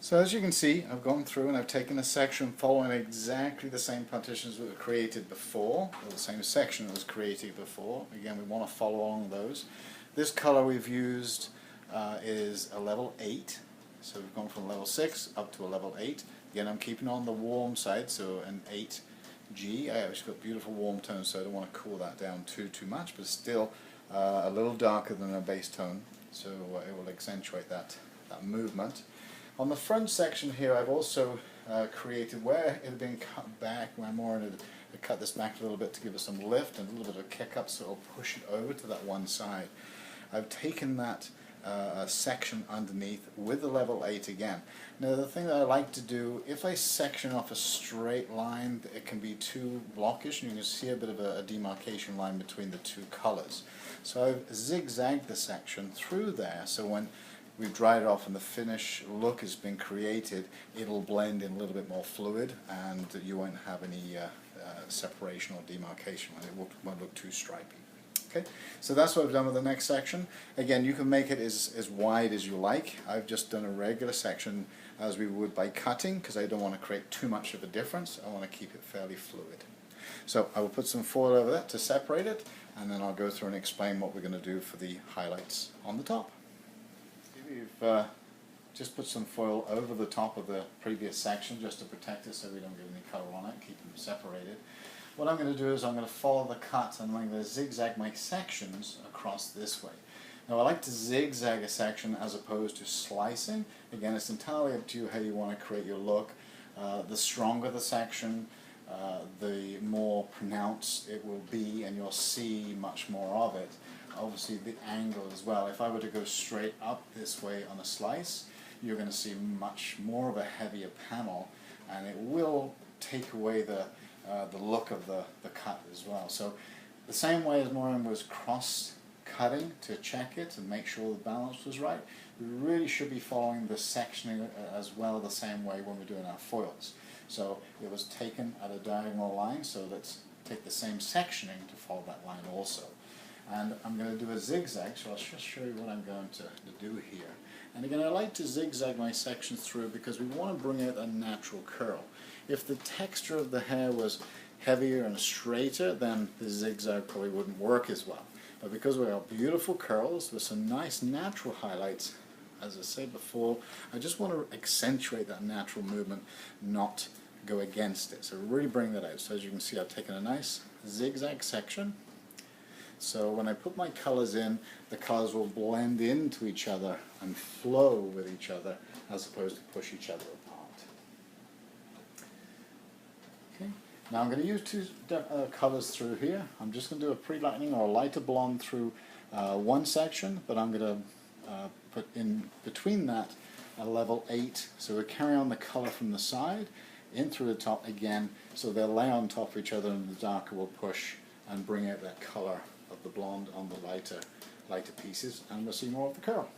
So as you can see, I've gone through and I've taken a section following exactly the same partitions that were created before, or the same section that was created before. Again, we want to follow along those. This color we've used is a level 8, so we've gone from level 6 up to a level 8. Again, I'm keeping on the warm side, so an 8G. I actually got beautiful warm tones, so I don't want to cool that down too much, but still a little darker than a base tone, so it will accentuate that movement. On the front section here, I've also created where it had been cut back, where I more wanted to cut this back a little bit to give it some lift and a little bit of a kick up, so it'll push it over to that one side. I've taken that section underneath with the level 8 again. Now the thing that I like to do, if I section off a straight line, it can be too blockish and you can see a bit of a demarcation line between the two colors. So I've zigzagged the section through there, so when we've dried it off and the finish look has been created, it'll blend in a little bit more fluid and you won't have any separation or demarcation. It won't look too stripy. Okay, so that's what I've done with the next section. Again, you can make it as wide as you like. I've just done a regular section as we would by cutting because I don't want to create too much of a difference. I want to keep it fairly fluid. So I will put some foil over that to separate it, and then I'll go through and explain what we're going to do for the highlights on the top. We've just put some foil over the top of the previous section just to protect it so we don't get any color on it, keep them separated. What I'm going to do is I'm going to follow the cut and I'm going to zigzag my sections across this way. Now I like to zigzag a section as opposed to slicing. Again, it's entirely up to you how you want to create your look. The stronger the section, the more pronounced it will be and you'll see much more of it. Obviously the angle as well. If I were to go straight up this way on a slice, you're going to see much more of a heavier panel and it will take away the look of the cut as well. So the same way as Maureen was cross-cutting to check it and make sure the balance was right, we really should be following the sectioning as well the same way when we're doing our foils. So it was taken at a diagonal line, so let's take the same sectioning to follow that line also. And I'm going to do a zigzag, so I'll just show you what I'm going to do here. And again, I like to zigzag my sections through because we want to bring out a natural curl. If the texture of the hair was heavier and straighter, then the zigzag probably wouldn't work as well. But because we have beautiful curls with some nice natural highlights, as I said before, I just want to accentuate that natural movement, not go against it. So really bring that out. So as you can see, I've taken a nice zigzag section. So when I put my colors in, the colors will blend into each other and flow with each other as opposed to push each other apart. Okay. Now I'm going to use two colors through here. I'm just going to do a pre-lightning or a lighter blonde through one section, but I'm going to put in between that a level 8. So we'll carry on the color from the side in through the top again, so they'll lay on top of each other and the darker will push and bring out that color of the blonde on the lighter pieces, and we'll see more of the curl.